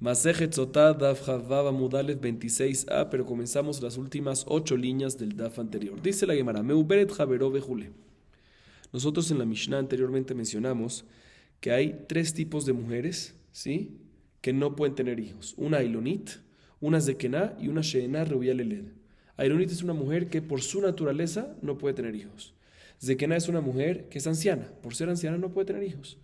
Masejet Sotá, Daf Chavav Amud Aleph 26a, pero comenzamos las últimas 8 líneas del Daf anterior. Dice la Gemara, Meuberet Javeró Bejule. Nosotros en la Mishnah anteriormente mencionamos que hay 3 tipos de mujeres, ¿sí?, que no pueden tener hijos. Una Ailonit, una Zekená y una She'ená Reuyá Leled. Ailonit es una mujer que por su naturaleza no puede tener hijos. Zekená es una mujer que es anciana. Por ser anciana no puede tener hijos.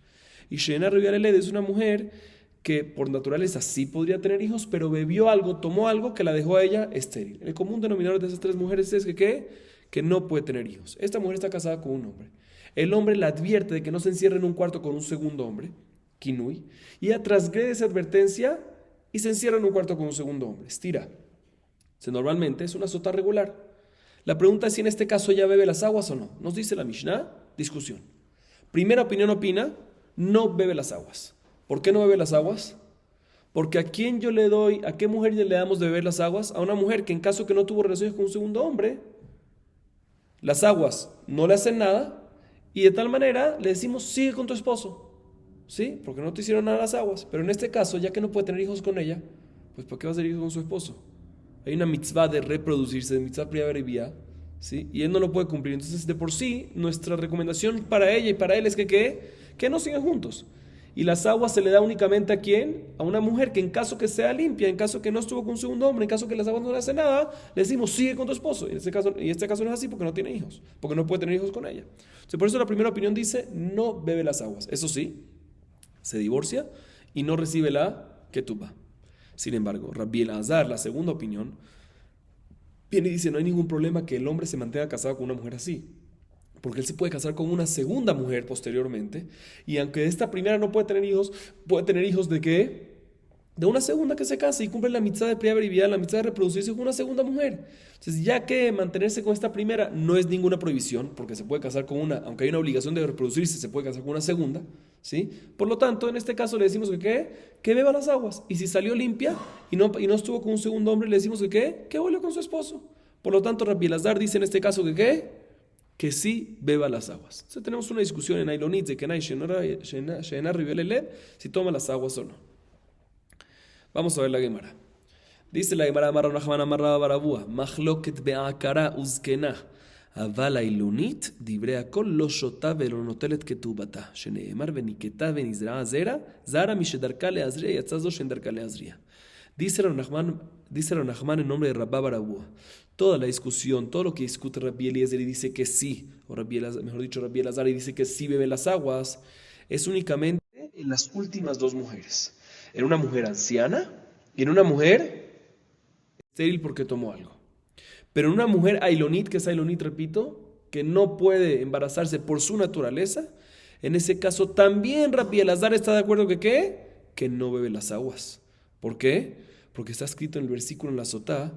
Y She'ená Reuyá Leled es una mujer que por naturaleza sí podría tener hijos, pero bebió algo, tomó algo que la dejó a ella estéril. El común denominador de esas 3 mujeres es que no puede tener hijos. Esta mujer está casada con un hombre. El hombre la advierte de que no se encierre en un cuarto con un segundo hombre, Kinui, y ella transgrede esa advertencia y se encierra en un cuarto con un segundo hombre, estira. Normalmente es una sotá regular. La pregunta es si en este caso ella bebe las aguas o no. Nos dice la Mishnah, discusión. Primera opinión opina, no bebe las aguas. ¿Por qué no bebe las aguas? Porque a quién yo le doy, a qué mujer le damos de beber las aguas, a una mujer que en caso que no tuvo relaciones con un segundo hombre, las aguas no le hacen nada y de tal manera le decimos sigue con tu esposo, ¿sí? Porque no te hicieron nada las aguas. Pero en este caso, ya que no puede tener hijos con ella, pues ¿por qué va a tener hijos con su esposo? Hay una mitzvah de reproducirse, de mitzvah privada y vía, ¿sí? Y él no lo puede cumplir. Entonces, de por sí, nuestra recomendación para ella y para él es que no sigan juntos. Y las aguas se le da únicamente ¿a quién? A una mujer que en caso que sea limpia, en caso que no estuvo con un segundo hombre, en caso que las aguas no le hacen nada, le decimos sigue con tu esposo. Y este caso no es así porque no tiene hijos, porque no puede tener hijos con ella. Entonces, por eso la primera opinión dice no bebe las aguas. Eso sí, se divorcia y no recibe la ketubá. Sin embargo, Rabbi Elazar, la segunda opinión, viene y dice no hay ningún problema que el hombre se mantenga casado con una mujer así. Porque él se puede casar con una segunda mujer posteriormente. Y aunque esta primera no puede tener hijos ¿de qué? De una segunda que se case y cumple la mitzvah de previa, la mitzvah de reproducirse con una segunda mujer. Entonces, ya que mantenerse con esta primera no es ninguna prohibición, porque se puede casar con una, aunque hay una obligación de reproducirse, se puede casar con una segunda, ¿sí? Por lo tanto, en este caso le decimos que beba las aguas. Y si salió limpia y no estuvo con un segundo hombre, le decimos que vuelva con su esposo. Por lo tanto, Rabbi Elazar dice en este caso que sí beba las aguas. Entonces tenemos una discusión en Ailonit de que She'ená Reuyá Leled si toma las aguas o no. Vamos a ver la Gemara. Dice la Gemara Amar Rav Nachman Amar Rava bar Abua Machloket be'akara uzkena aval Ailonit divrei hakol lo shota ve'lo notelet ketubata shene'emar ve'niketa ve'nizra'a zara mishedarka le'azriya yatza zo she'darka le'azriya. Dice Rav Nachman en nombre de Rabba bar Abua. Toda la discusión, todo lo que discute Rabbi Eliezer y dice que sí, o Rabbi Elazar y dice que sí bebe las aguas, es únicamente en las últimas 2 mujeres. En una mujer anciana y en una mujer estéril porque tomó algo. Pero en una mujer ailonit, que es ailonit, repito, que no puede embarazarse por su naturaleza, en ese caso también Rabbi Elazar está de acuerdo que no bebe las aguas. ¿Por qué? Porque está escrito en el versículo en la Sotá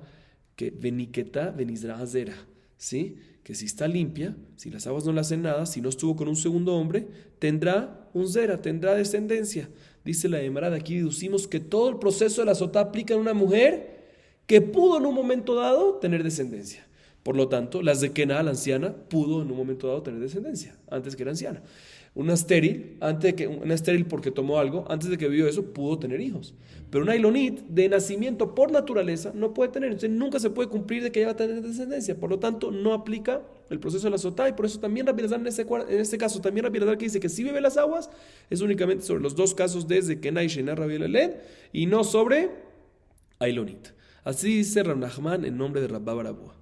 que veniketa venizra'a zera, ¿sí? Que si está limpia, si las aguas no le hacen nada, si no estuvo con un segundo hombre, tendrá un zera, tendrá descendencia. Dice la Gemara, de aquí deducimos que todo el proceso de la sotá aplica en una mujer que pudo en un momento dado tener descendencia. Por lo tanto, la zekená, la anciana, pudo en un momento dado tener descendencia, antes que era anciana. Una estéril porque tomó algo, antes de que vivió eso, pudo tener hijos. Pero una ailonit de nacimiento por naturaleza no puede tener, entonces nunca se puede cumplir de que ella va a tener descendencia. Por lo tanto, no aplica el proceso de la sotá y por eso también Rabbi Elazar en este caso, también Rabbi Elazar que dice que si bebe las aguas, es únicamente sobre los 2 casos de Zekená y She'ená Reuyá Leled y no sobre ailonit. Así dice Rav Nachman en nombre de Rabba bar Abua.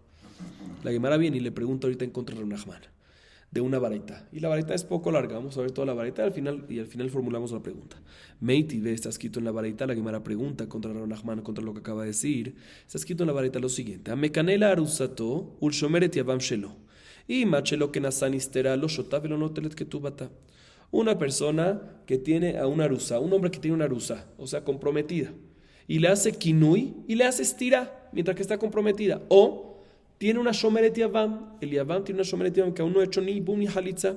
La Gemara viene y le pregunta ahorita en contra de Rav Nachman de una baraita. Y la baraita es poco larga, vamos a ver toda la baraita y al final formulamos la pregunta. Meiti ve, está escrito en la baraita, la Gemara pregunta contra Rav Nachman, contra lo que acaba de decir. Está escrito en la baraita lo siguiente: Amekanela arusato ul shomeret yavam shelo y machelo que nasanistera lo shotav lo notelet ketubata. Una persona que tiene a una arusa, un hombre que tiene una arusa, o sea, comprometida, y le hace kinui y le hace estira mientras que está comprometida, o tiene una shomeret yavam, el yavam tiene una shomeret yavam que aún no ha hecho ni bum ni halitza,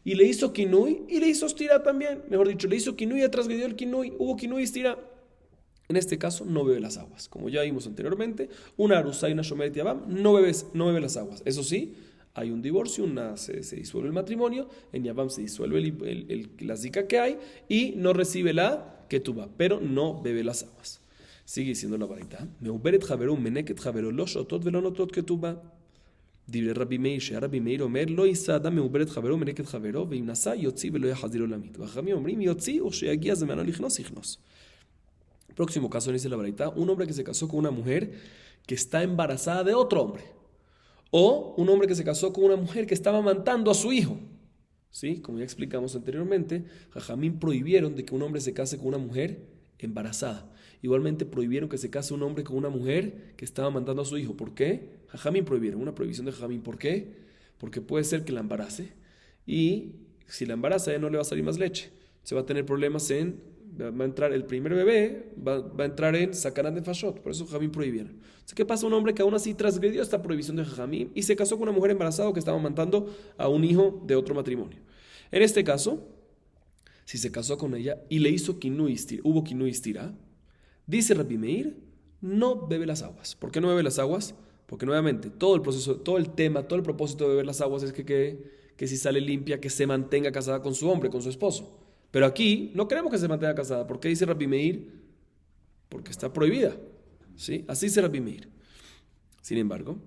y le hizo kinui y le hizo estira también, mejor dicho, le hizo kinui y transgredió el kinui, hubo kinui y estira. En este caso no bebe las aguas, como ya vimos anteriormente, una arusa y una shomeret yavam no bebe las aguas. Eso sí, hay un divorcio, se disuelve el matrimonio, en Yavam se disuelve la zika que hay y no recibe la ketubá, pero no bebe las aguas. Sigue diciendo la varita. Meuberet javeró, meneket javeró, lo shotot velo notot ketubá. Dibre Rabbi Meir, Rabbi Meir omer, lo isada meuberet javeró, meneket javeró, veim nasa, yotzi velo yahazir olamit. Vajamim omrim, yotzi, o sheagia zemano lichnos ichnos. Próximo caso, dice la varita, un hombre que se casó con una mujer que está embarazada de otro hombre. O un hombre que se casó con una mujer que estaba amamantando a su hijo. ¿Sí? Como ya explicamos anteriormente, Jajamín prohibieron de que un hombre se case con una mujer embarazada. Igualmente prohibieron que se case un hombre con una mujer que estaba amamantando a su hijo. ¿Por qué? Jajamín prohibieron, una prohibición de Jajamín. ¿Por qué? Porque puede ser que la embarace y si la embaraza ya no le va a salir más leche. Se va a tener problemas va a entrar el primer bebé, va a entrar en sacarán de fashot. Por eso Jajamín prohibieron. Entonces, ¿qué pasa? Un hombre que aún así transgredió esta prohibición de Jajamín y se casó con una mujer embarazada que estaba amamantando a un hijo de otro matrimonio. En este caso, si se casó con ella y le hizo hubo kinui istirá, dice Rabbi Meir, no bebe las aguas. ¿Por qué no bebe las aguas? Porque nuevamente, todo el proceso, todo el tema, todo el propósito de beber las aguas es que si sale limpia, que se mantenga casada con su hombre, con su esposo. Pero aquí no queremos que se mantenga casada. ¿Por qué dice Rabbi Meir? Porque está prohibida. ¿Sí? Así dice Rabbi Meir. Sin embargo,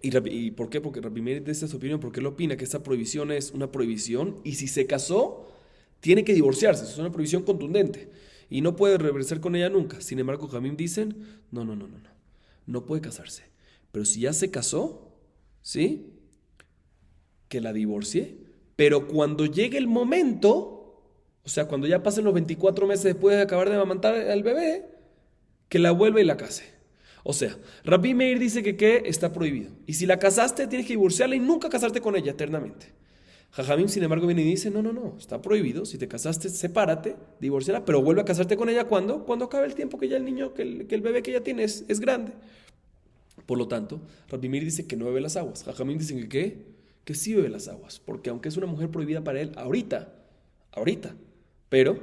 ¿y por qué? Porque Rabbi Meir dice su opinión, porque él opina que esta prohibición es una prohibición y si se casó, tiene que divorciarse. Es una prohibición contundente y no puede regresar con ella nunca. Sin embargo, Jajamim dicen, no puede casarse. Pero si ya se casó, ¿sí? Que la divorcie, pero cuando llegue el momento, o sea, cuando ya pasen los 24 meses después de acabar de amamantar al bebé, que la vuelva y la case. O sea, Rabbi Meir dice que está prohibido. Y si la casaste, tienes que divorciarla y nunca casarte con ella eternamente. Jajamim, sin embargo, viene y dice, no, está prohibido. Si te casaste, sepárate, divórciala, pero vuelve a casarte con ella, ¿cuándo? Cuando acabe el tiempo que ya el niño, que el bebé que ya tienes es grande. Por lo tanto, Rabbi Meir dice que no bebe las aguas. Jajamim dicen que sí bebe las aguas, porque aunque es una mujer prohibida para él ahorita, pero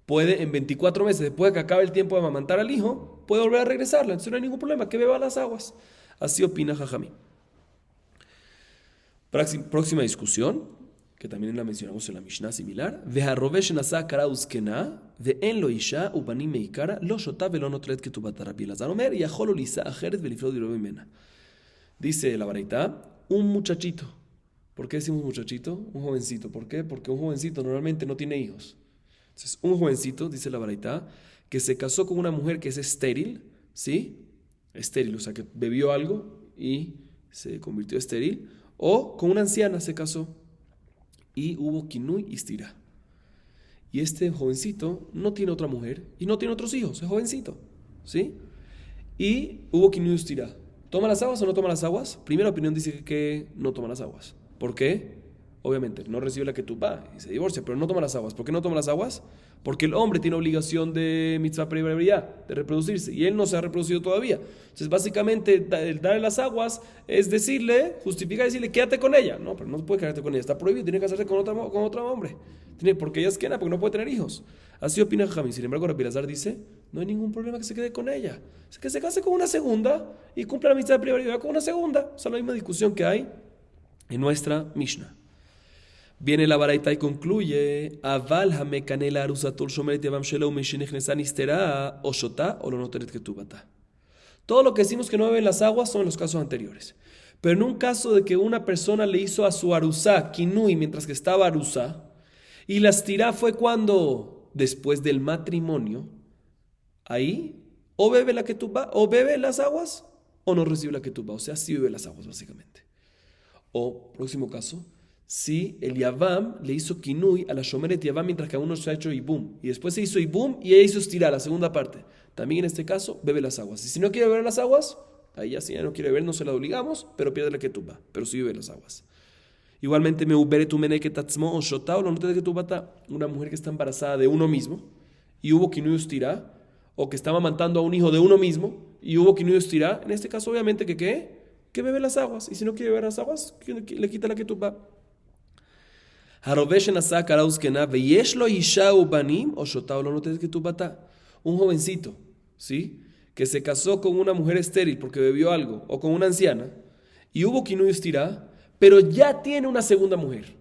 puede en 24 meses, después de que acabe el tiempo de amamantar al hijo, puede volver a regresarla, entonces no hay ningún problema, que beba las aguas. Así opina Jajamim. Próxima discusión, que también la mencionamos en la Mishnah similar. Dice la Baraita, un muchachito. ¿Por qué decimos muchachito? Un jovencito. ¿Por qué? Porque un jovencito normalmente no tiene hijos. Entonces, un jovencito, dice la Baraita, que se casó con una mujer que es estéril, ¿sí? Estéril, o sea, que bebió algo y se convirtió estéril. O con una anciana se casó y hubo kinui istirá. Y este jovencito no tiene otra mujer y no tiene otros hijos, es jovencito, ¿sí? Y hubo kinui istirá. ¿Toma las aguas o no toma las aguas? Primera opinión dice que no toma las aguas. ¿Por qué? Obviamente, no recibe la ketubá y se divorcia, pero no toma las aguas. ¿Por qué no toma las aguas? Porque el hombre tiene obligación de mitzvah previa, de reproducirse, y él no se ha reproducido todavía. Entonces, básicamente, el darle las aguas es justificarle, quédate con ella. No, pero no puede quedarte con ella, está prohibido, tiene que casarse con otro hombre. Porque ella es quena, porque no puede tener hijos. Así opina Jajamín. Sin embargo, Rabbi Elazar dice, no hay ningún problema que se quede con ella. Es que se case con una segunda y cumpla la mitzvah previa con una segunda. O sea, la misma discusión que hay en nuestra Mishnah. Viene la Baraita y concluye, Aval hamekanela arusatul shomeret yavam shelo meshinechnesan istera o shota o lo noteret ketubata. Todo lo que decimos que no beben las aguas son los casos anteriores. Pero en un caso de que una persona le hizo a su arusá kinui mientras que estaba arusá y la estirá fue cuando después del matrimonio, ahí o bebe la ketubá o bebe las aguas o no recibe la ketubá, o sea, sí bebe las aguas básicamente. O próximo caso, si el Yavam le hizo kinui a la Shomeret Yavam mientras que aún no se ha hecho Ibum. Y después se hizo Ibum y ella hizo estirar la segunda parte. También en este caso, bebe las aguas. Y si no quiere beber las aguas, ahí ya si ya no quiere beber, no se la obligamos, pero pierde la ketubá. Pero sí bebe las aguas. Igualmente, una mujer que está embarazada de uno mismo y hubo kinui estirá, o que estaba amamantando a un hijo de uno mismo y hubo kinui estirá, en este caso obviamente que bebe las aguas. Y si no quiere beber las aguas, le quita la ketubá. Un jovencito, ¿sí? Que se casó con una mujer estéril porque bebió algo, o con una anciana, y hubo kinui estirá, pero ya tiene una segunda mujer.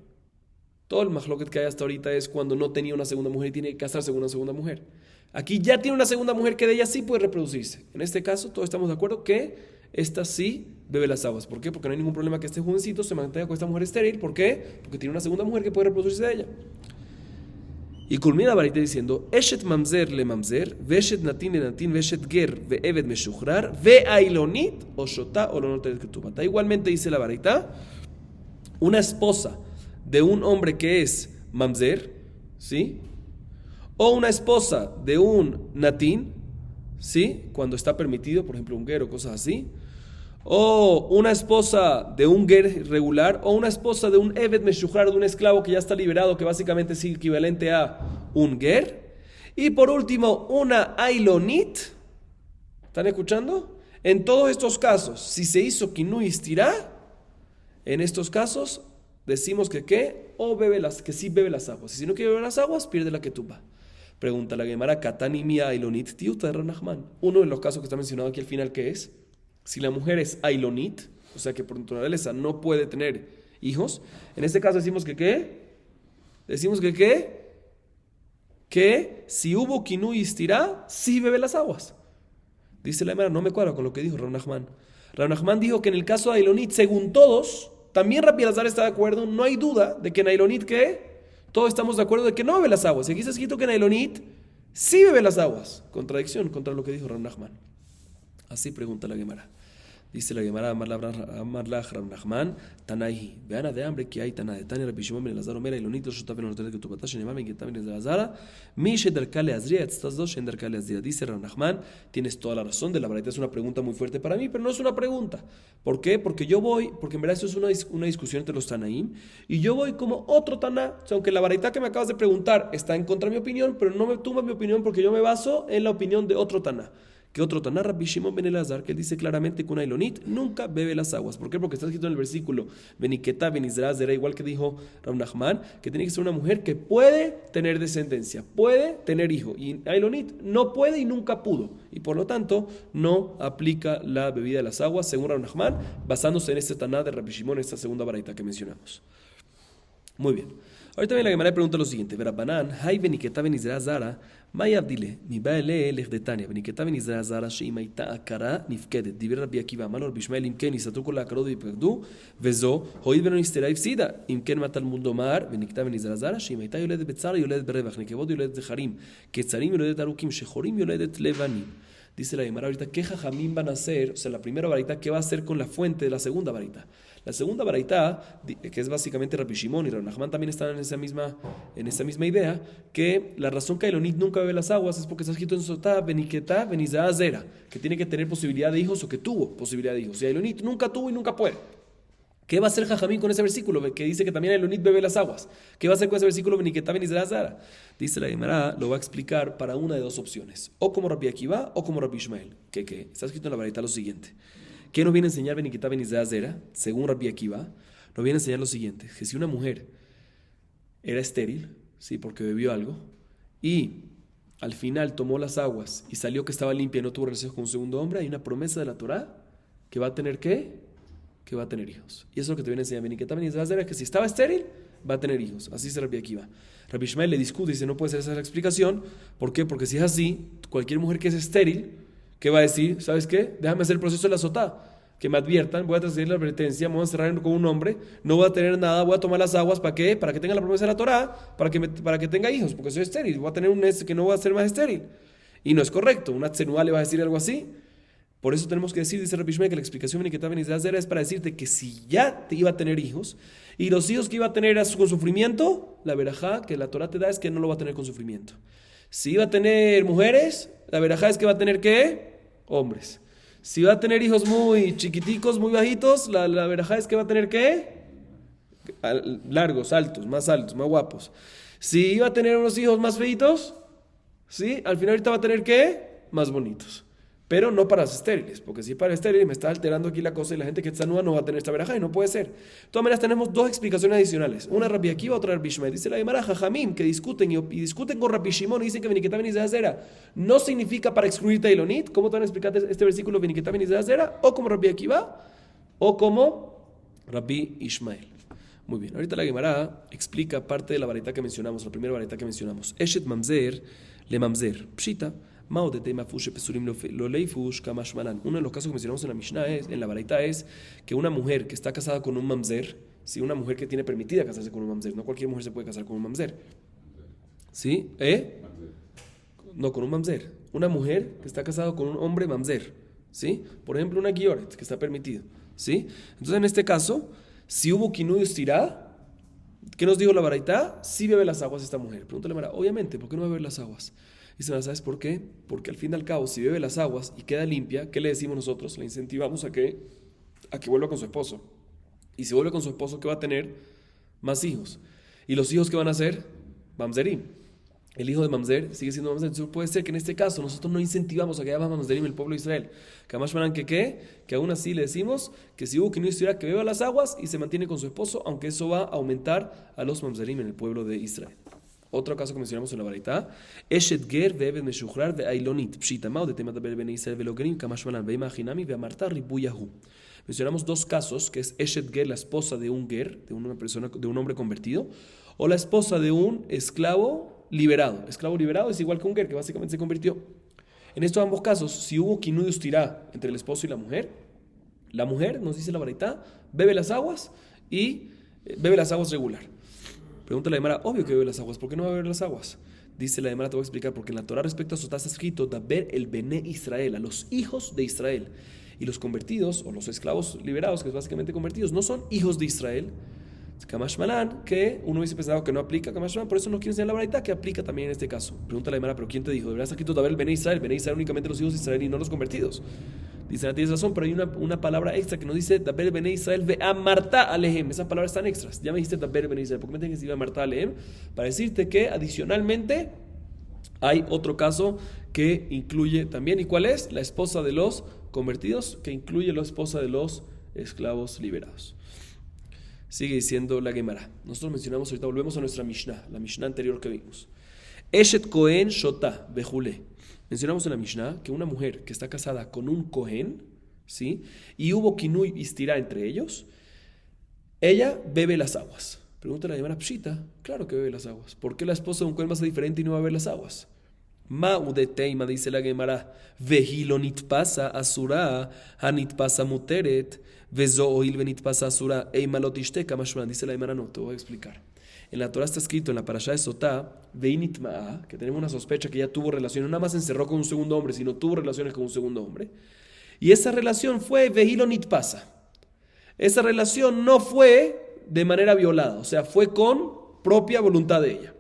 Todo el mahloket que hay hasta ahorita es cuando no tenía una segunda mujer y tiene que casarse con una segunda mujer. Aquí ya tiene una segunda mujer que de ella sí puede reproducirse. En este caso, todos estamos de acuerdo que esta sí bebe las aguas. ¿Por qué? Porque no hay ningún problema que este jovencito se mantenga con esta mujer estéril. ¿Por qué? Porque tiene una segunda mujer que puede reproducirse de ella. Y culmina la varita diciendo: Eshet mamzer le mamzer, veshet natin le natin, veshet ger ve eved meshuchrar, ve ailonit o shota o lonotet ketubata. Igualmente dice la varita, una esposa de un hombre que es mamzer, ¿sí? O una esposa de un natín, ¿sí? Cuando está permitido, por ejemplo, un ger o cosas así. O una esposa de un ger regular, o una esposa de un eved meshuchrar, de un esclavo que ya está liberado, que básicamente es equivalente a un ger. Y por último, una ailonit. ¿Están escuchando? En todos estos casos, si se hizo kinui istirá, en estos casos decimos que ¿qué? O que sí bebe las aguas. Y si no quiere beber las aguas, pierde la ketubá. Pregunta la Gemara, Katani mia ailonit tiuta de Ranachman. Uno de los casos que está mencionado aquí al final, ¿qué es? Si la mujer es ailonit, o sea que por naturaleza no puede tener hijos, en este caso decimos que ¿qué? Decimos que ¿qué? Que si hubo kinui istirá, sí bebe las aguas. Dice la Gemara, no me cuadra con lo que dijo Rav Nachman. Rav Nachman dijo que en el caso de ailonit, según todos, también Rabbi Elazar está de acuerdo, no hay duda de que en ailonit, ¿qué? Todos estamos de acuerdo de que no bebe las aguas. Y aquí está escrito que en ailonit sí bebe las aguas. Contradicción contra lo que dijo Rav Nachman. Así pregunta la Gemara. Dice la Gemara, Amarlach Rav Nachman, Tanaihi. Vean de hambre que hay Tana de Tania, Rabbi Shimon ben Elazar, Omer, Ailonit, Shotaf ben Onotet, Ketubata, Shenemam, en Ketam ben Elazar, Mi Shederkale Azria, estas dos Shederkale Azria. Dice Rav Nachman, tienes toda la razón, de la verdad es una pregunta muy fuerte para mí, pero no es una pregunta. ¿Por qué? Porque en verdad eso es una discusión entre los Tanaim, y yo voy como otro Taná. O sea, aunque la varita que me acabas de preguntar está en contra de mi opinión, pero no me tumba mi opinión porque yo me baso en la opinión de otro Taná. Que otro Taná, Rabbi Shimon ben Elazar, que él dice claramente que una ailonit nunca bebe las aguas. ¿Por qué? Porque está escrito en el versículo Beniketa benizra zera, igual que dijo Rav Nachman, que tiene que ser una mujer que puede tener descendencia, puede tener hijo. Y ailonit no puede y nunca pudo. Y por lo tanto, no aplica la bebida de las aguas, según Rav Nachman, basándose en este Taná de Rabbi Shimon, esta segunda baraita que mencionamos. Muy bien. Ahorita viene la Gemara y pregunta lo siguiente: Verabanan, hay beniketa benizra zara, may abdile, mi baele legdetania, beniketa benizra zara, sheimaita akara, nifkedet, diver Rabbi Akiva, malor bishmael imken, isatu kol akarod vipegdu, vezo, hoid benon istera ifsida, imken matal mundo mar, beniketa benizra zara, sheimaita yoledet betzara, yoledet berevach, nekevod yoledet zecharim, ketzarim yoledet arukim, shechorim yoledet levanim. Dice la Gemara ahorita, ¿qué jajamín van a hacer? O sea, la primera varita, ¿qué va a hacer con la fuente de la segunda varita? La segunda baraita, que es básicamente Rabbi Shimon y Rav Nachman también están en esa misma idea, que la razón que Ailonit nunca bebe las aguas es porque está escrito en Sotá, Beniketá, Benizá, Zera, que tiene que tener posibilidad de hijos o que tuvo posibilidad de hijos. Y Ailonit nunca tuvo y nunca puede. ¿Qué va a hacer Jajamín con ese versículo que dice que también Ailonit bebe las aguas? ¿Qué va a hacer con ese versículo Beniketá, Benizá, Zera? Dice la Gemara, lo va a explicar para una de dos opciones, o como Rabbi Akiva o como Rabbi Ishmael. ¿Qué? Está escrito en la baraita lo siguiente. ¿Qué nos viene a enseñar Beniketá benizá zera? Según Rabbi Akiva, nos viene a enseñar lo siguiente: que si una mujer era estéril, sí, porque bebió algo, y al final tomó las aguas y salió que estaba limpia y no tuvo relaciones con un segundo hombre, hay una promesa de la Torá que va a tener ¿qué? Que va a tener hijos. Y eso es lo que te viene a enseñar Beniketá benizá zera, que si estaba estéril, va a tener hijos. Así dice Rabbi Akiva. Rabbi Ishmael le discute y dice, no puede ser esa la explicación. ¿Por qué? Porque si es así, cualquier mujer que es estéril, ¿qué va a decir? ¿Sabes qué? Déjame hacer el proceso de la sotá. Que me adviertan, voy a transferir la advertencia, me voy a encerrar con un hombre, no voy a tener nada, voy a tomar las aguas, ¿para qué? Para que tenga la promesa de la Torá, para que tenga hijos, porque soy estéril, voy a tener un que no voy a ser más estéril. Y no es correcto, una tsenúa le va a decir algo así. Por eso tenemos que decir, dice Rabbi Shimon, que la explicación Beniketá benizá zera es para decirte que si ya te iba a tener hijos, y los hijos que iba a tener con sufrimiento, la verajá que la Torá te da es que no lo va a tener con sufrimiento. Si iba a tener mujeres, la verajá es que va a tener ¿qué? Hombres. Si va a tener hijos muy chiquiticos, muy bajitos, la verajá es que va a tener ¿qué? Largos, altos, más guapos. Si iba a tener unos hijos más feitos, ¿sí? Al final ahorita va a tener ¿qué? Más bonitos. Pero no para las estériles, porque si para estériles me está alterando aquí la cosa y la gente que está nueva no va a tener esta verajá y no puede ser. De todas maneras tenemos dos explicaciones adicionales, una Rabbi Akiva, otra Rabbi Ishmael. Dice la Gemara, Jajamim, que discuten y discuten con Rabbi Shimon y dicen que Beniketá benizá zera no significa para excluirte de Ailonit. ¿Cómo te van a explicar este versículo Beniketá benizá zera? O como Rabbi Akiva, o como Rabbi Ishmael. Muy bien, ahorita la Gemara explica parte de la varita que mencionamos, la primera varita que mencionamos. Eshet mamzer le mamzer. Pshita. Uno de los casos que mencionamos en la Mishnah en la varita es que una mujer que está casada con un mamzer, ¿sí? Una mujer que tiene permitida casarse con un mamzer, no cualquier mujer se puede casar con un mamzer, ¿sí? No, con un mamzer. Una mujer que está casada con un hombre mamzer, ¿sí? Por ejemplo, una gioret, que está permitido, ¿sí? Entonces, en este caso, si hubo kinui y estirá, ¿qué nos dijo la baraita? Sí bebe las aguas esta mujer. Pregúntale, Mara, obviamente, ¿por qué no va a beber las aguas? Dice, ¿sabes por qué? Porque al fin y al cabo, si bebe las aguas y queda limpia, ¿qué le decimos nosotros? Le incentivamos a que vuelva con su esposo. Y si vuelve con su esposo, ¿qué va a tener? Más hijos. ¿Y los hijos qué van a ser? Mamzerim. El hijo de Mamzer sigue siendo Mamzer. Entonces puede ser que en este caso nosotros no incentivamos a que haya más Mamzerim el pueblo de Israel. Que además van que aún así le decimos que si hubo que no estuviera, que beba las aguas y se mantiene con su esposo, aunque eso va a aumentar a los Mamzerim en el pueblo de Israel. Otro caso que mencionamos en la Baraita, Eshet ger ve'eved meshuchrar ve'ailonit pshitama de tema de bene Israel ve'logerim kamashmanan ve'imachinami ve'amarta ribuyahu. Mencionamos dos casos, que es Eshet ger, la esposa de un ger, de una persona, de un hombre convertido, o la esposa de un esclavo liberado. Esclavo liberado es igual que un ger, que básicamente se convirtió. En estos ambos casos, si hubo kinui ustirá entre el esposo y la mujer, nos dice la Baraita, bebe las aguas y bebe las aguas regular. Pregunta la Gemara, obvio que bebe las aguas, ¿por qué no va a beber las aguas? Dice la Gemara, te voy a explicar, porque en la Torah respecto a Sotá está escrito, Daber el Bene Israel, a los hijos de Israel. Y los convertidos, o los esclavos liberados, que es básicamente convertidos, no son hijos de Israel. Kamash Malan, que uno hubiese pensado que no aplica Kamash Malan, por eso no quiere enseñar la Baraita, que aplica también en este caso. Pregunta la Gemara, ¿pero quién te dijo? Debería estar escrito Daber el Bene Israel únicamente los hijos de Israel y no los convertidos. Dice, tienes razón, pero hay una palabra extra que nos dice Daber Bene Israel ve amarta alejem. Esas palabras están extras. Ya me dijiste Daber Bene Israel. ¿Por qué me tienes que decir amarta alejem? Para decirte que adicionalmente hay otro caso que incluye también. ¿Y cuál es? La esposa de los convertidos, que incluye la esposa de los esclavos liberados. Sigue diciendo la Gemara. Nosotros mencionamos, ahorita volvemos a nuestra Mishnah, la Mishnah anterior que vimos. Eshet Kohen Shotá Bejule. Mencionamos en la Mishnah que una mujer que está casada con un Kohen, ¿sí? Y hubo kinui y istirá entre ellos, ella bebe las aguas. Pregunta la Gemara, Pshita, claro que bebe las aguas. ¿Por qué la esposa de un Kohen va a ser diferente y no va a beber las aguas? Ma'udeteima, dice la Gemara, vehilo nitpasa asura, hanitpasa muteret, vezo oil venitpasa asura, eimalotishte mashman. Dice la Gemara, no, te voy a explicar. En la Torah está escrito en la parashá de Sotá, veinitma'a, que tenemos una sospecha que ella tuvo relaciones, no nada más se encerró con un segundo hombre, sino tuvo relaciones con un segundo hombre. Y esa relación fue vehilo nitpasa. Esa relación no fue de manera violada, o sea, fue con propia voluntad de ella.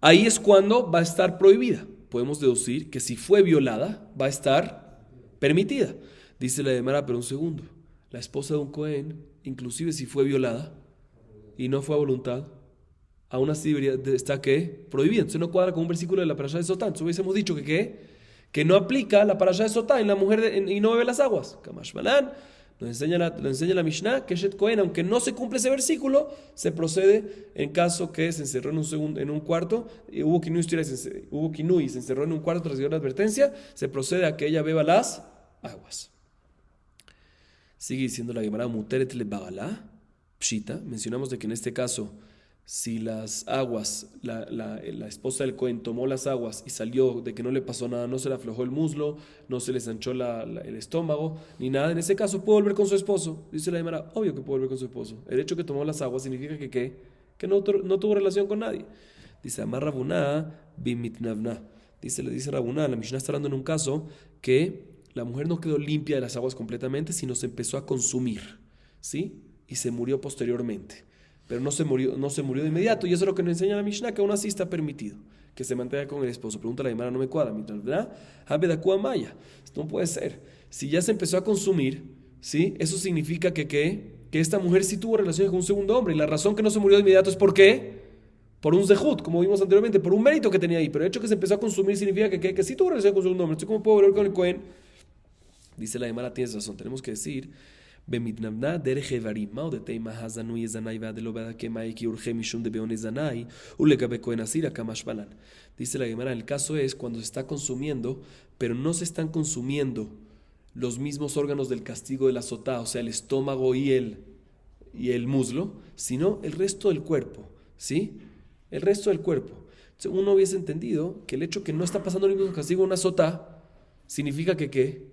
Ahí es cuando va a estar prohibida. Podemos deducir que si fue violada, va a estar permitida. Dice la Gemara, pero un segundo. La esposa de un Cohen, inclusive si fue violada y no fue a voluntad, aún así debería estar ¿qué? Prohibida. Entonces no cuadra con un versículo de la parashá de Sotá. Entonces hubiésemos dicho que no aplica la parashá de Sotá en la mujer y no bebe las aguas. Kamash Malan. Nos enseña la Mishnah que Eshet Kohen, aunque no se cumple ese versículo, se procede en caso que se encerró en un cuarto, y hubo kinui y se encerró en un cuarto, recibió la advertencia, se procede a que ella beba las aguas. Sigue diciendo la Gemara, Muteret le bagalá, Pshita. Mencionamos de que en este caso, si las aguas, la esposa del Cohen tomó las aguas y salió de que no le pasó nada, no se le aflojó el muslo, no se le sanchó el estómago, ni nada, en ese caso puede volver con su esposo. Dice la Gemara, obvio que puede volver con su esposo. El hecho que tomó las aguas significa que no tuvo relación con nadie. Dice, Amar Rabuná bimitnavna. Dice Rabuná, la Mishnah está hablando en un caso que la mujer no quedó limpia de las aguas completamente, sino se empezó a consumir, ¿sí? Y se murió posteriormente. Pero no se murió de inmediato, y eso es lo que nos enseña la Mishnah, que aún así está permitido que se mantenga con el esposo. Pregunta la Gemara, no me cuadra, ¿verdad? No puede ser. Si ya se empezó a consumir, ¿sí? Eso significa que esta mujer sí tuvo relaciones con un segundo hombre, y la razón que no se murió de inmediato es ¿por qué? Por un zehut, como vimos anteriormente, por un mérito que tenía ahí, pero el hecho que se empezó a consumir significa que sí tuvo relaciones con un segundo hombre. Entonces, ¿cómo puedo volver con el Cohen? Dice la Gemara, tienes razón, tenemos que decir במתנבנה דרך איברים, מהו דתימה הזנוי זנאי ועד לא בעדה כמאי כי אורחי משום דבעוני זנאי ולגבי כהן אסירה כמשמלן. Dice la Gemara, el caso es cuando se está consumiendo, pero no se están consumiendo los mismos órganos del castigo de la sotá, o sea, el estómago y el muslo, sino el resto del cuerpo, ¿sí? El resto del cuerpo. Entonces, uno hubiese entendido que el hecho que no está pasando el mismo castigo en una sotá, significa que ¿qué?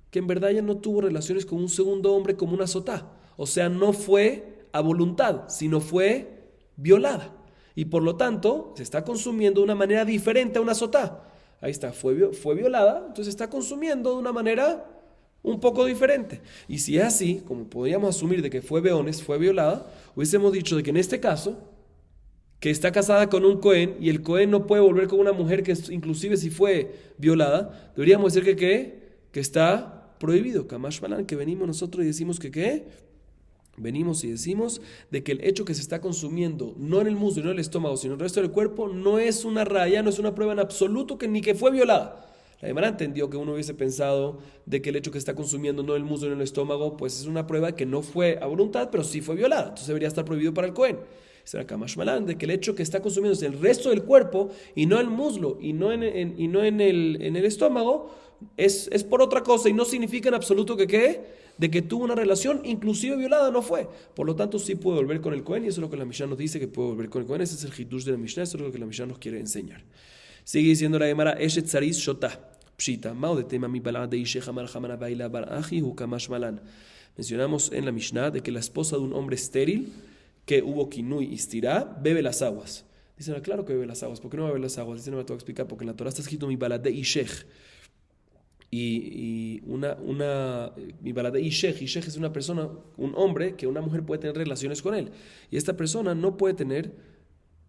Que en verdad ella no tuvo relaciones con un segundo hombre como una sotá. O sea, no fue a voluntad, sino fue violada. Y por lo tanto, se está consumiendo de una manera diferente a una sotá. Ahí está, fue violada, entonces se está consumiendo de una manera un poco diferente. Y si es así, como podríamos asumir de que fue beones, fue violada, hubiésemos dicho de que en este caso, que está casada con un Cohen y el Cohen no puede volver con una mujer que inclusive si fue violada, deberíamos decir que está prohibido. Kamash Malan, que venimos nosotros y decimos que ¿qué? Venimos y decimos de que el hecho que se está consumiendo, no en el muslo y no en el estómago, sino en el resto del cuerpo, no es una raya, no es una prueba en absoluto ni que fue violada. La Gemara entendió que uno hubiese pensado de que el hecho que está consumiendo no en el muslo y no en el estómago, pues es una prueba que no fue a voluntad, pero sí fue violada. Entonces debería estar prohibido para el Cohen. Será Kamash Malan, de que el hecho que está consumiendo es el resto del cuerpo y no el muslo y no en el estómago, es por otra cosa y no significa en absoluto que ¿qué? De que tuvo una relación, inclusive violada, no fue. Por lo tanto, sí puede volver con el Cohen, y eso es lo que la Mishnah nos dice, que puede volver con el Cohen. Ese es el hidush de la Mishnah, eso es lo que la Mishnah nos quiere enseñar. Sigue diciendo la Gemara, Eshet Saris Shotah, Pshita, Mao de tema mi balad de Isheja Marhamana Baila Baraji, Hukamash Malan. Mencionamos en la Mishnah de que la esposa de un hombre estéril, que hubo kinui y stirá, bebe las aguas. Dicen, claro que bebe las aguas. ¿Por qué no va a beber las aguas? Dicen, no me tengo que explicar, porque en la Torah está escrito mi balad de Ishech. Y mi balade Ishech es una persona, un hombre que una mujer puede tener relaciones con él, y esta persona no puede tener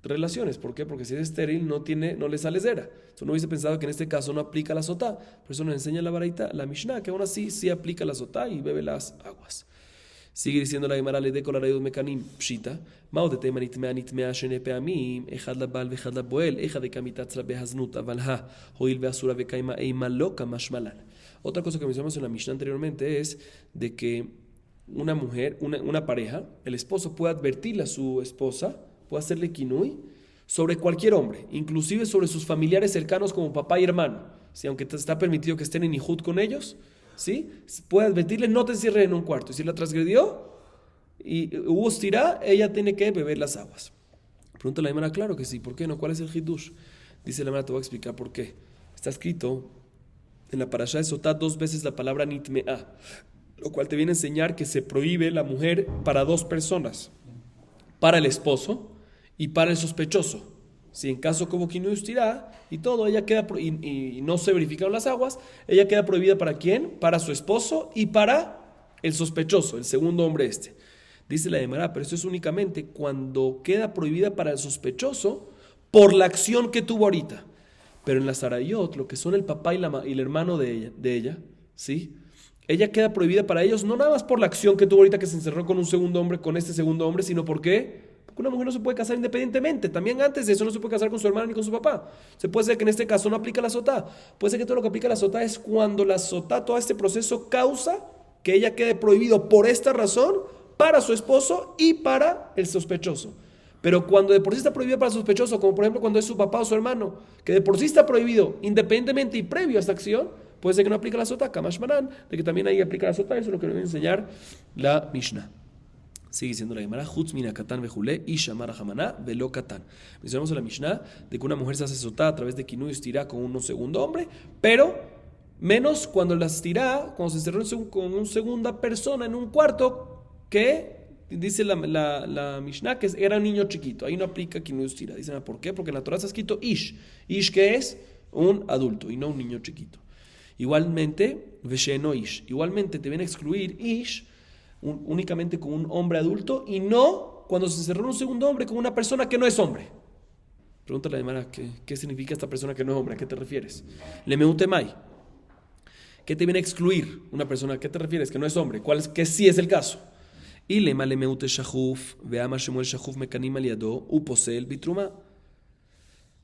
relaciones. ¿Por qué? Porque si es estéril no le sale cera. Entonces uno hubiese pensado que en este caso no aplica la sotá, por eso nos enseña la baraita, la Mishnah, que aún así sí aplica la sotá y bebe las aguas. Sigue diciendo la Gemara, le de colarayos mecanim pshita, mao de tema nitmea shene peamim, echad la bal vechad la boel, echad de kamitatzra behaznut avalha, hoil beasura vekaima eima loka mashmalan. Otra cosa que mencionamos en la Mishnah anteriormente es de que una mujer, una pareja, el esposo puede advertirle a su esposa, puede hacerle kinui sobre cualquier hombre, inclusive sobre sus familiares cercanos como papá y hermano, ¿sí? Aunque está permitido que estén en ihud con ellos, ¿sí? Puede advertirle, no te encierres en un cuarto. Y si la transgredió y hubo estirá, ella tiene que beber las aguas. Pregunta la Gemara, claro que sí. ¿Por qué no? ¿Cuál es el hidush? Dice la Gemara, te voy a explicar por qué. Está escrito en la parashá de Sotá 2 veces la palabra nitmea, lo cual te viene a enseñar que se prohíbe la mujer para 2 personas, para el esposo y para el sospechoso. Si en caso como kinui ustirá y todo, ella queda y no se verificaron las aguas, ella queda prohibida ¿para quién? Para su esposo y para el sospechoso, el segundo hombre este. Dice la Gemara, pero eso es únicamente cuando queda prohibida para el sospechoso por la acción que tuvo ahorita. Pero en las arayot, lo que son el papá y el hermano de ella, ¿sí? Ella queda prohibida para ellos no nada más por la acción que tuvo ahorita que se encerró con un segundo hombre, con este segundo hombre, sino ¿por qué? Porque una mujer no se puede casar independientemente. También antes de eso no se puede casar con su hermana ni con su papá. Se puede ser que en este caso no aplica la sotá. Puede ser que todo lo que aplica la sotá es cuando la sotá, todo este proceso causa que ella quede prohibido por esta razón para su esposo y para el sospechoso. Pero cuando de por sí está prohibido para el sospechoso, como por ejemplo cuando es su papá o su hermano, que de por sí está prohibido independientemente y previo a esta acción, puede ser que no aplica la sotá, Kamash Malan, de que también ahí aplica la sotá. Eso es lo que nos va a enseñar la Mishnah. Sigue diciendo la Gemara, Jutz mina katan vejule, isha mara hamana velo katan. Mencionamos en la Mishnah de que una mujer se hace sotá a través de kinui estirá con un segundo hombre, pero menos cuando la estirá, cuando se encerró con una segunda persona en un cuarto, que dice la Mishnah que era un niño chiquito. Ahí no aplica kinui estirá. Dicen, ¿por qué? Porque en la Torah está escrito ish. Ish, que es un adulto y no un niño chiquito. Igualmente, vesheno ish. Igualmente te viene a excluir ish únicamente con un hombre adulto y no cuando se encerró un segundo hombre con una persona que no es hombre. Pregúntale a la Gemara, ¿qué significa esta persona que no es hombre? ¿A qué te refieres? Le meutemai. ¿Qué te viene a excluir una persona? ¿A qué te refieres? Que no es hombre. ¿Cuál es? Que sí es el caso. Y le male meute shahuf, veama shemuel shahuf mekanim aliado, uposel bitruma.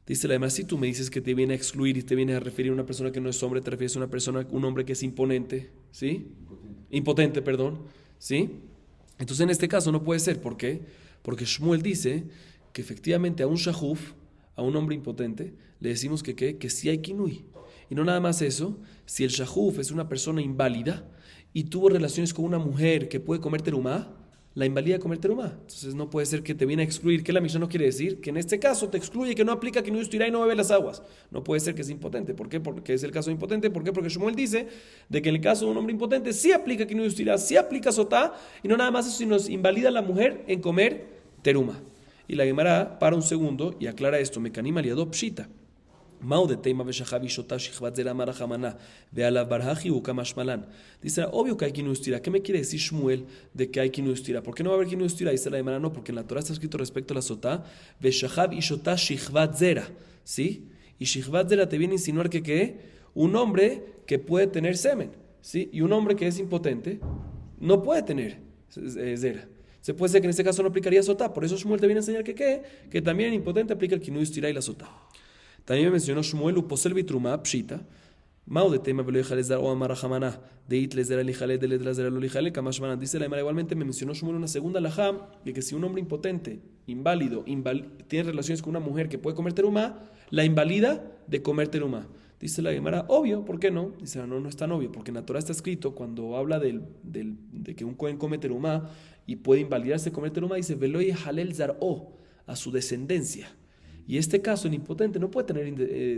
Dice la Gemara, si tú me dices que te viene a excluir y te viene a referir a una persona que no es hombre, te refieres a una persona, un hombre que es imponente, ¿sí? Impotente, perdón, ¿sí? Entonces en este caso no puede ser. ¿Por qué? Porque Shmuel dice que efectivamente a un shahuf, a un hombre impotente, le decimos que sí hay kinui. Y no nada más eso, si el shahuf es una persona inválida y tuvo relaciones con una mujer que puede comer terumá, la invalida comer terumá. Entonces no puede ser que te viene a excluir. ¿Qué la Mishnah no quiere decir? Que en este caso te excluye, que no aplica que no estirá y no bebe las aguas. No puede ser que es impotente. ¿Por qué? Porque es el caso impotente. ¿Por qué? Porque Shmuel dice de que en el caso de un hombre impotente sí aplica que no estirá, sí aplica sotá, y no nada más eso, sino invalida a la mujer en comer terumá. Y la Gemara para un segundo y aclara esto. Mekanima liado pshita. Dice, obvio que hay kinustira. ¿Qué me quiere decir Shmuel de que hay kinustira? ¿Por qué no va a haber kinustira? Dice la Gemara, no, porque en la Torah está escrito respecto a la sotá, Veshachab y shotá shichvat zera, ¿sí? Y shichvat zera te viene a insinuar que ¿qué? Un hombre que puede tener semen, ¿sí? Y un hombre que es impotente no puede tener zera. Se puede ser que en este caso no aplicaría sotá. Por eso Shmuel te viene a enseñar que ¿qué? Que también en impotente aplica el kinustira y la sotá. También me mencionó Shmuel uposel vitruma pshita. Mao de tema velo hijales dar o amara jamana de itles de la lijale de letras de la lijale kamashmana. Dice la Gemara igualmente me mencionó Shmuel una segunda alajá de que si un hombre impotente, inválido, tiene relaciones con una mujer que puede comer terumá, la invalida de comer terumá. Dice la Gemara, obvio, ¿por qué no? Dice, no es tan obvio, porque en la Torah está escrito cuando habla de que un cohen come terumá y puede invalidarse comer terumá, dice velo halel zar o a su descendencia. Y este caso, el impotente no puede tener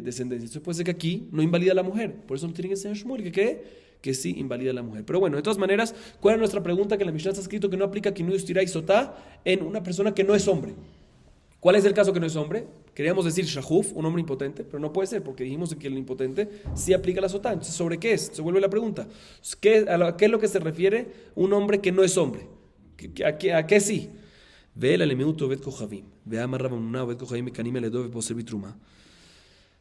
descendencia. Entonces puede ser que aquí no invalida a la mujer. Por eso no tiene que ser Shmuel. ¿Que qué? Que sí invalida a la mujer. Pero bueno, de todas maneras, ¿cuál es nuestra pregunta? Que en la Mishnah está escrito que no aplica Kinui Ustirá y Sotá en una persona que no es hombre. ¿Cuál es el caso que no es hombre? Queríamos decir Shahuf, un hombre impotente, pero no puede ser, porque dijimos que el impotente sí aplica la Sotá. Entonces, ¿sobre qué es? Se vuelve la pregunta. ¿A qué es lo que se refiere un hombre que no es hombre? ¿A qué sí?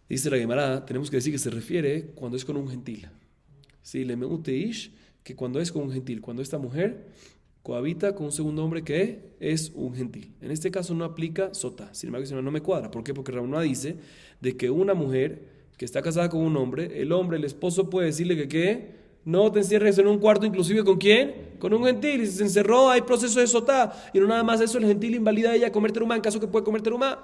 Dice la Gemara, tenemos que decir que se refiere cuando es con un gentil. Sí, que cuando es con un gentil, cuando esta mujer cohabita con un segundo hombre que es un gentil. En este caso no aplica sotá. Sin embargo, no me cuadra. ¿Por qué? Porque Rabuná dice de que una mujer que está casada con un hombre, el esposo puede decirle que ¿qué? No te encierres en un cuarto, inclusive ¿con quién? Con un gentil. Y si se encerró, hay proceso de sotá. Y no nada más eso, el gentil invalida a ella comer terumá, en caso que puede comer terumá.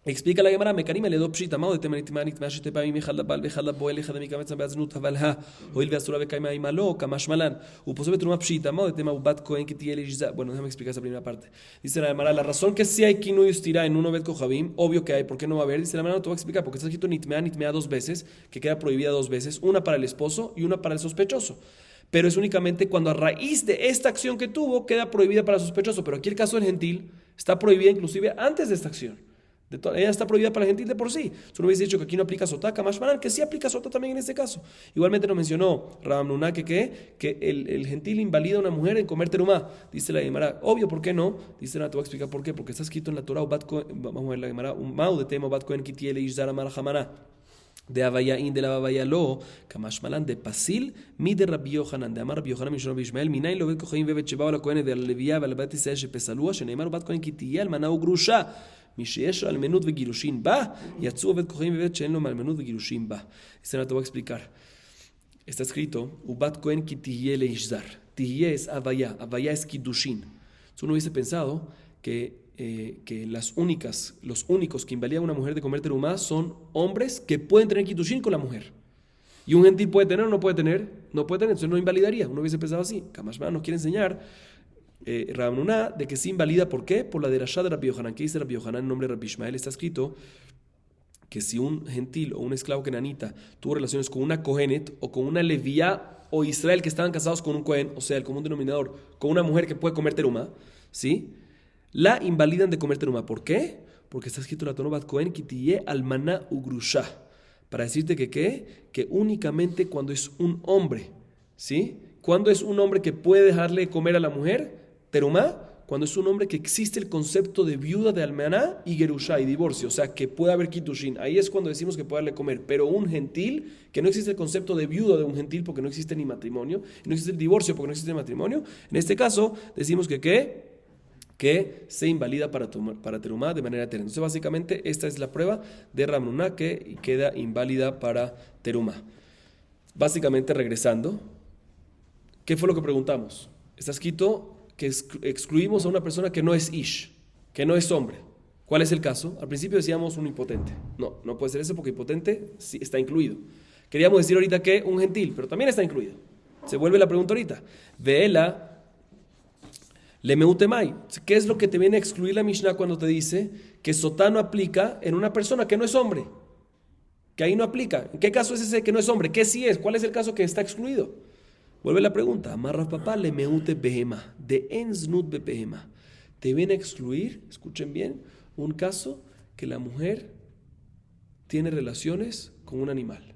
Explica la Gemara, mekanima le do pshita, mao de temanitmanit mashite pa mi mejal bal bejal boel eja de mi cabeza beaznut avalha, oil beasura bekaima imalo, kamashmalan, uposobe terumá pshita, mao de tema ubat kohen que tiene eliza. Bueno, déjame explicar esa primera parte. Dice la Gemara, la razón que sí hay kinui ustira en uno bet kohabim, obvio que hay, ¿por qué no va a haber? Dice la Gemara, no te voy a explicar, porque está escrito nitmea dos veces, que queda prohibida dos veces, una para el esposo y una para el sospechoso. Pero es únicamente cuando a raíz de esta acción que tuvo, queda prohibida para el sospechoso. Pero aquí el caso del gentil está prohibida inclusive antes de esta acción. Ella está prohibida para la gentil de por sí. Tú no hubiese dicho que aquí no aplica sotá, kamashmanan, que sí aplica sotá también en este caso. Igualmente nos mencionó Ramnuná que el gentil invalida a una mujer en comer terumá. Dice la Gemara, obvio, ¿por qué no? Dice la, te voy a explicar por qué. Porque está escrito en la Torah, vamos a ver la Gemara, un mau de tema, bat kohen kitiele ishzara marajamaná. De Avayaín de la Avayalo, Kamashmalan de Pasil, mi de Rabbi Yohanan, de Amar Rabbi Yohanan, Mishon Bishmael, Minain lo ve cojaim bebet sheba la cohen de la Levia, la Bati Sesh Pesalua, Sheneimar bat kohen kitiel, Manau Grusha. Mishesh al menut vegirushin ba, y atzu vet kohen bebet shen lo mal menut vegirushin ba. Esto no te voy a explicar. Está escrito, Ubat kohen kitiel ishzar. Tihye es Avaya, Avaya es Kiddushin. Tú no hubiese pensado que los únicos que invalidan a una mujer de comer terumá son hombres que pueden tener kiddushin con la mujer. ¿Y un gentil puede tener o no puede tener? No puede tener, entonces no invalidaría. Uno hubiese pensado así. Kamashma nos quiere enseñar Ramnuná de que sí invalida. ¿Por qué? Por la derashá de Rabbi Yohanan. ¿Qué dice Rabbi Yohanan en nombre de Rabbi Ishmael? Está escrito que si un gentil o un esclavo kenanita tuvo relaciones con una kohenet o con una levía o Israel que estaban casados con un kohen, o sea, el común denominador, con una mujer que puede comer terumá, ¿sí? La invalidan de comer terumá. ¿Por qué? Porque está escrito en la Torah bat kohen kitiye almaná ugrusha. Para decirte que ¿qué? Que únicamente cuando es un hombre, ¿sí? Cuando es un hombre que puede dejarle comer a la mujer, terumá, cuando es un hombre que existe el concepto de viuda de almaná y gerusha y divorcio, o sea, que puede haber kiddushin. Ahí es cuando decimos que puede darle comer. Pero un gentil, que no existe el concepto de viuda de un gentil porque no existe ni matrimonio, y no existe el divorcio porque no existe el matrimonio, en este caso decimos que ¿qué? Que se invalida para terumá de manera eterna. Entonces, básicamente, esta es la prueba de Ramnuná que queda inválida para terumá. Básicamente, regresando, ¿qué fue lo que preguntamos? Está escrito que excluimos a una persona que no es ish, que no es hombre, ¿Cuál es el caso? Al principio decíamos un impotente. No, no puede ser eso porque impotente sí está incluido. Queríamos decir ahorita que un gentil, pero también está incluido. Se vuelve la pregunta ahorita. Veela lemeutemai. ¿Qué es lo que te viene a excluir la Mishnah cuando te dice que sotá no aplica en una persona que no es hombre? Que ahí no aplica. ¿En qué caso es ese que no es hombre? ¿Qué sí es? ¿Cuál es el caso que está excluido? Vuelve la pregunta. Amarra papá lemeute behema. De ensnut behema. Te viene a excluir, escuchen bien, un caso que la mujer tiene relaciones con un animal.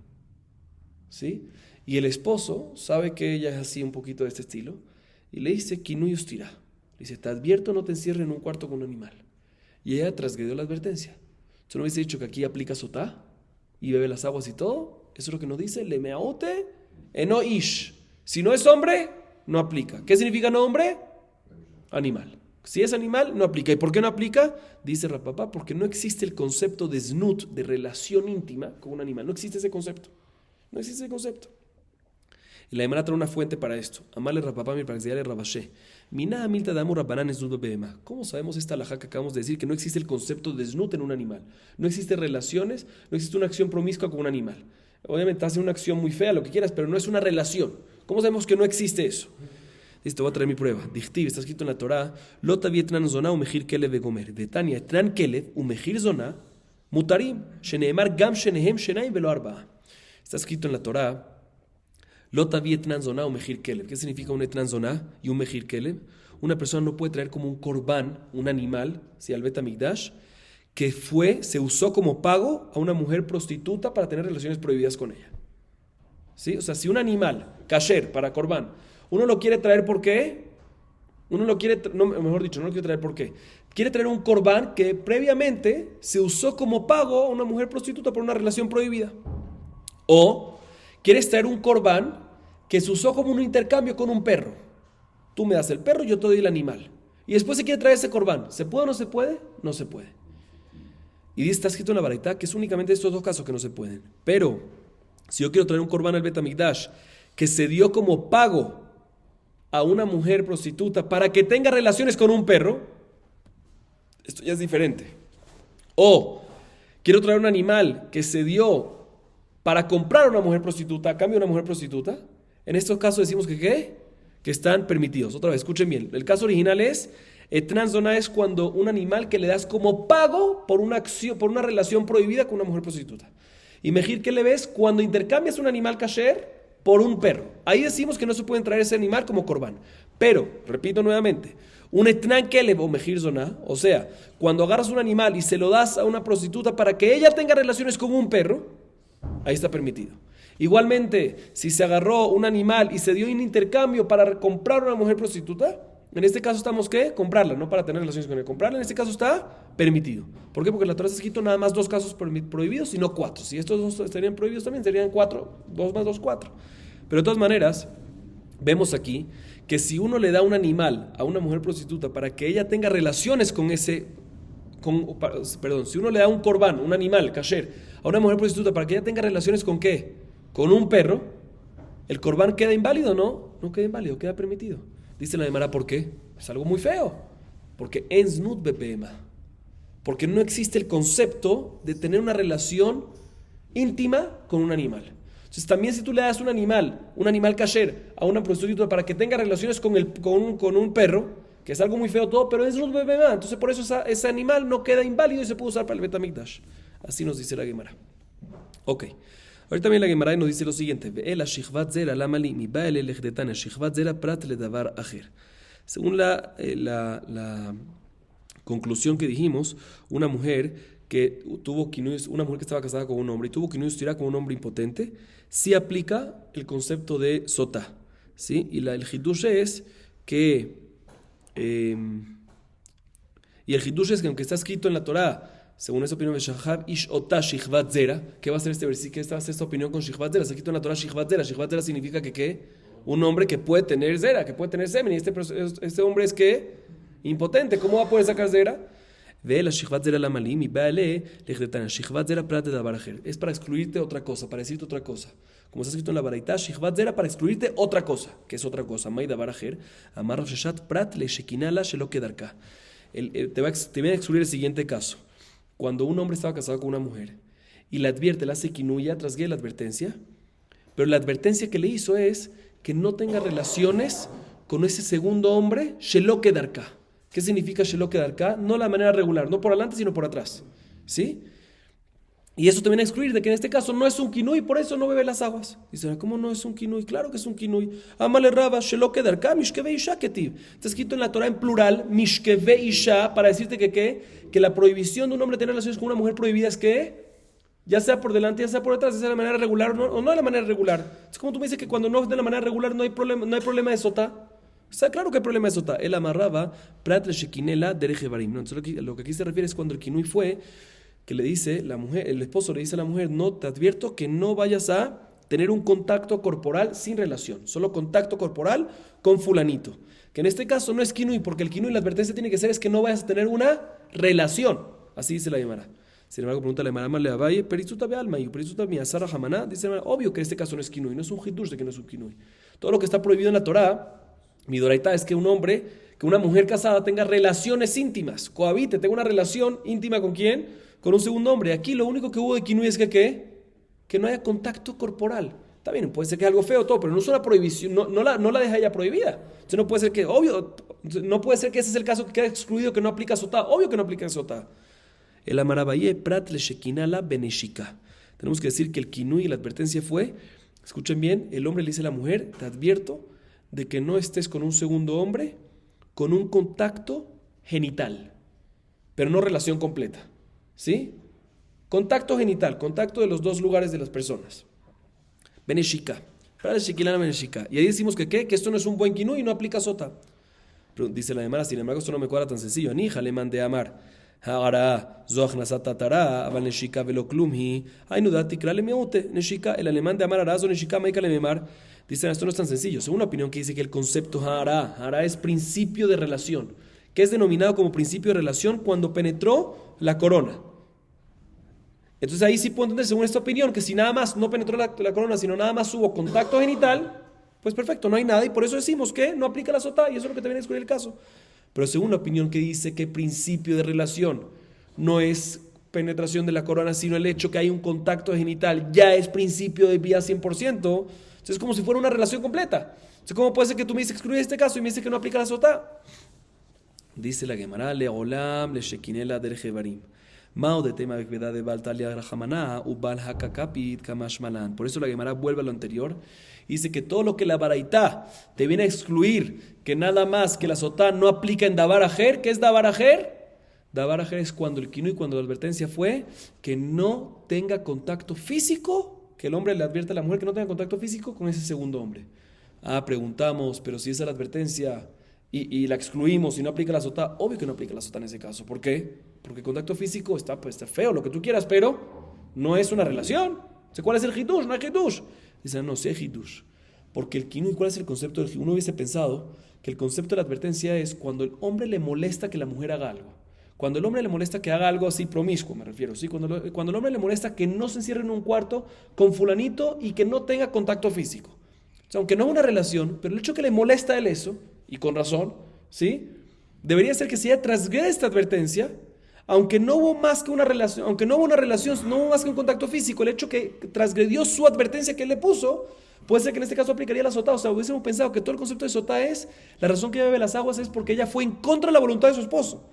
¿Sí? Y el esposo sabe que ella es así un poquito de este estilo y le dice, Kinu yustira. Le dice, te advierto, no te encierres en un cuarto con un animal. Y ella transgredió la advertencia. ¿Tú no hubiese dicho que aquí aplica sotá y bebe las aguas y todo? Eso es lo que nos dice, lemeaute eno ish. Si no es hombre, no aplica. ¿Qué significa no hombre? Animal. Si es animal, no aplica. ¿Y por qué no aplica? Dice Rapapá, porque no existe el concepto de znut, de relación íntima con un animal. No existe ese concepto. No existe ese concepto. Y la Gemara trae una fuente para esto. Amarle Rapapá, mi para que se llame Rabashe. Mina milta damu rabanan znut bebema. ¿Cómo sabemos esta alajá que acabamos de decir? Que no existe el concepto de znut en un animal. No existe relaciones, no existe una acción promiscua con un animal. Obviamente hace una acción muy fea, lo que quieras, pero no es una relación. ¿Cómo sabemos que no existe eso? Listo, voy a traer mi prueba. Dichtiv, está escrito en la Torah, Lota vietnan zona umejir kelev vegomer. De Tania, etnan kelev umejir zona mutarim. Sheneemar gam shenehem shenaim velo arba. Está escrito en la Torah, Lota vietnan zona umejir kelev. ¿Qué significa un etnan zona y un mejir kelev? Una persona no puede traer como un corbán, un animal, si al Bet Hamikdash, que se usó como pago a una mujer prostituta para tener relaciones prohibidas con ella. ¿Sí? O sea, si un animal, kasher, para corbán, uno lo quiere traer ¿por qué? Uno lo quiere, no, mejor dicho, no lo quiere traer ¿por qué? Quiere traer un corbán que previamente se usó como pago a una mujer prostituta por una relación prohibida. O quieres traer un corbán que se usó como un intercambio con un perro. Tú me das el perro, yo te doy el animal. Y después se quiere traer ese corbán. ¿Se puede o no se puede? No se puede. Y está escrito en la Baraitá que es únicamente estos dos casos que no se pueden. Pero si yo quiero traer un corbán al Bet Hamikdash que se dio como pago a una mujer prostituta para que tenga relaciones con un perro, esto ya es diferente. O quiero traer un animal que se dio para comprar a una mujer prostituta a cambio de una mujer prostituta, en estos casos decimos que ¿qué? Que están permitidos. Otra vez, escuchen bien. El caso original es, etnan zona es cuando un animal que le das como pago por una acción, por una relación prohibida con una mujer prostituta. Y mejir, ¿qué le ves? Cuando intercambias un animal kasher por un perro. Ahí decimos que no se pueden traer ese animal como corbán. Pero, repito nuevamente, un etnan kelev o mejir zona, o sea, cuando agarras un animal y se lo das a una prostituta para que ella tenga relaciones con un perro, ahí está permitido. Igualmente, si se agarró un animal y se dio un intercambio para comprar a una mujer prostituta, en este caso estamos ¿qué? Comprarla, no para tener relaciones con ella. Comprarla en este caso está permitido. ¿Por qué? Porque en la Torah está escrito nada más 2 casos prohibidos y no 4. Si estos 2 estarían prohibidos también serían 4, 2 más 2, 4. Pero de todas maneras, vemos aquí que si uno le da un animal a una mujer prostituta para que ella tenga relaciones con ese, si uno le da un corbán, un animal, kasher, a una mujer prostituta para que ella tenga relaciones con ¿qué? Con un perro, ¿el corbán queda inválido? No, no queda inválido, queda permitido. Dice la Gemara, ¿por qué? Es algo muy feo. Porque ensnut bepema. Porque no existe el concepto de tener una relación íntima con un animal. Entonces también si tú le das un animal kasher a una prostituta para que tenga relaciones con un perro, que es algo muy feo todo, pero ensnut bepema. Entonces por eso ese animal no queda inválido y se puede usar para el Bet Hamikdash. Así nos dice la Gemara. Ok. Ahorita también la Gemara nos dice lo siguiente. Según la conclusión que dijimos, una mujer que estaba casada con un hombre y tuvo kinuyus tirá con un hombre impotente, sí aplica el concepto de sotá, ¿sí? Y el hidush es que aunque está escrito en la Torá, según esa opinión de Shahab, Ish Ota Shichvat Zera, ¿qué va a ser este versículo? ¿Qué va a ser esta opinión con Shichvat Zera? Se quita en la Torah Shichvat Zera. Shichvat Zera significa que ¿qué? Un hombre que puede tener Zera, que puede tener semen. Y este hombre es ¿qué? Impotente. ¿Cómo va a poder sacar Zera? Ve la Shichvat Zera la malim y vale lejdetan. Shichvat Zera prate de barajer. Es para excluirte otra cosa, para decirte otra cosa. Como está escrito en la Baraitá, Shichvat Zera para excluirte otra cosa. ¿Qué es otra cosa? Maida barajer. Amar Sheshat prat le shekinala shelo kedarka. Te viene a excluir el siguiente caso. cuando un hombre estaba casado con una mujer y le advierte, le hace kinuya, trasgué la advertencia, pero la advertencia que le hizo es que no tenga relaciones con ese segundo hombre, shelo kedarka. ¿Qué significa shelo kedarka? No la manera regular, no por adelante, sino por atrás. ¿Sí? Y eso te viene a excluir de que en este caso no es un kinui, por eso no bebe las aguas. Dicen, ¿cómo no es un kinui? Claro que es un kinui. Amale raba, shelo kedarka, mishkeve isha ketiv. Está escrito en la Torah en plural, mishkeve isha, para decirte que ¿qué? Que la prohibición de un hombre tener relaciones con una mujer prohibida es que ya sea por delante, ya sea por detrás, ya sea de la manera regular o no de la manera regular. Es como tú me dices que cuando no es de la manera regular no hay problema de sotá. Está claro que hay problema de sotá. Él amarraba prat le shekinela derejevarim. Entonces lo que aquí se refiere es cuando el kinui fue que le dice la mujer, el esposo le dice a la mujer, no, te advierto que no vayas a tener un contacto corporal sin relación, solo contacto corporal con fulanito. Que en este caso no es kinui, porque el kinui la advertencia tiene que ser es que no vayas a tener una relación. Así dice la Gemara. Sin embargo, pregunta la Gemara le Abaye, perizuta bealma y perizuta miasara jamana. Dice la Gemara, obvio que en este caso no es kinui, no es un hidush de que no es un kinui. Todo lo que está prohibido en la Torah, mi doraita, es que un hombre, que una mujer casada tenga relaciones íntimas, cohabite, tenga una relación íntima ¿con quién? Con un segundo hombre. Aquí lo único que hubo de kinui es que no haya contacto corporal. Está bien, puede ser que es algo feo todo, pero no es una prohibición, no la deja ella prohibida. Entonces no puede ser que, obvio, no puede ser que ese es el caso que queda excluido, que no aplica sotá. Obvio que no aplica sotá. El amarabaye prat le shekinala beneshika. Tenemos que decir que el kinui y la advertencia fue, escuchen bien, el hombre le dice a la mujer, te advierto de que no estés con un segundo hombre con un contacto genital, pero no relación completa. ¿Sí? Contacto genital, contacto de los dos lugares de las personas. Beneshika. Y ahí decimos que ¿qué? Que esto no es un buen kinui y no aplica sota. Pero dice la Gemara, sin embargo, esto no me cuadra tan sencillo. Anija le mandé a amar. Hagara, zoach nasatatara, aval neshika velo klumhi. Ay, no da tikra le meute. Neshika, el alemán de amar arazo, neshika maika le memar. Dicen, esto no es tan sencillo. Según una opinión que dice que el concepto hara es principio de relación, que es denominado como principio de relación cuando penetró la corona. Entonces ahí sí puedo entender, según esta opinión, que si nada más no penetró la corona, sino nada más hubo contacto genital, pues perfecto, no hay nada, y por eso decimos que no aplica la sotá, y eso es lo que te viene a descubrir el caso. Pero según la opinión que dice que principio de relación no es penetración de la corona, sino el hecho que hay un contacto genital, ya es principio de vía 100%, entonces es como si fuera una relación completa. Entonces, ¿cómo puede ser que tú me dices excluir este caso y me dices que no aplica la sotá? Dice la Gemara, le olam le shekinela derjevarim. Por eso la Gemara vuelve a lo anterior y dice que todo lo que la baraitá te viene a excluir, que nada más que la sotá no aplica en davar ajer. ¿Qué es davar ajer? Davar ajer es cuando el kinui, cuando la advertencia fue que no tenga contacto físico, que el hombre le advierte a la mujer que no tenga contacto físico con ese segundo hombre. Preguntamos, pero si esa es la advertencia y la excluimos y no aplica la sotá, obvio que no aplica la sotá en ese caso. ¿Por qué? Porque el contacto físico está feo, lo que tú quieras, pero no es una relación. ¿Cuál es el hidush? No hay hidush. Dicen, no, sí hay hidush. Porque el kinui, ¿cuál es el concepto del hidush? Uno hubiese pensado que el concepto de la advertencia es cuando el hombre le molesta que la mujer haga algo. Cuando el hombre le molesta que haga algo así promiscuo, me refiero, ¿sí? Cuando el hombre le molesta que no se encierre en un cuarto con fulanito y que no tenga contacto físico. O sea, aunque no es una relación, pero el hecho que le molesta a él eso, y con razón, ¿sí? Debería ser que si ella transgrede esta advertencia, aunque no hubo más que una relación, no hubo más que un contacto físico, el hecho que transgredió su advertencia que él le puso, puede ser que en este caso aplicaría la sotá. O sea, hubiésemos pensado que todo el concepto de sotá es, la razón que ella bebe las aguas es porque ella fue en contra de la voluntad de su esposo.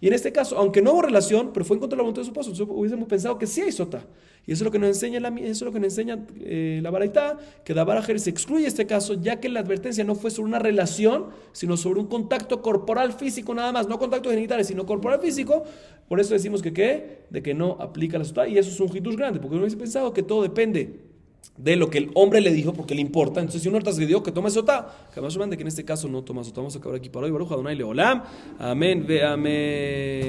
Y en este caso, aunque no hubo relación, pero fue en contra de la voluntad de su esposo, entonces hubiésemos pensado que sí hay sotá. Y eso es lo que nos enseña la baraitá, que davar ajer se excluye este caso, ya que la advertencia no fue sobre una relación, sino sobre un contacto corporal físico nada más, no contactos genitales, sino corporal físico. Por eso decimos que ¿qué? De que no aplica la sotá. Y eso es un hidush grande, porque uno hubiese pensado que todo depende de lo que el hombre le dijo, porque le importa. Entonces, si uno transgredió, que tome sotá. Que más de que en este caso no toma sotá. Vamos a acabar aquí para hoy. Baruch Adonai Leolam. Amén ve amén.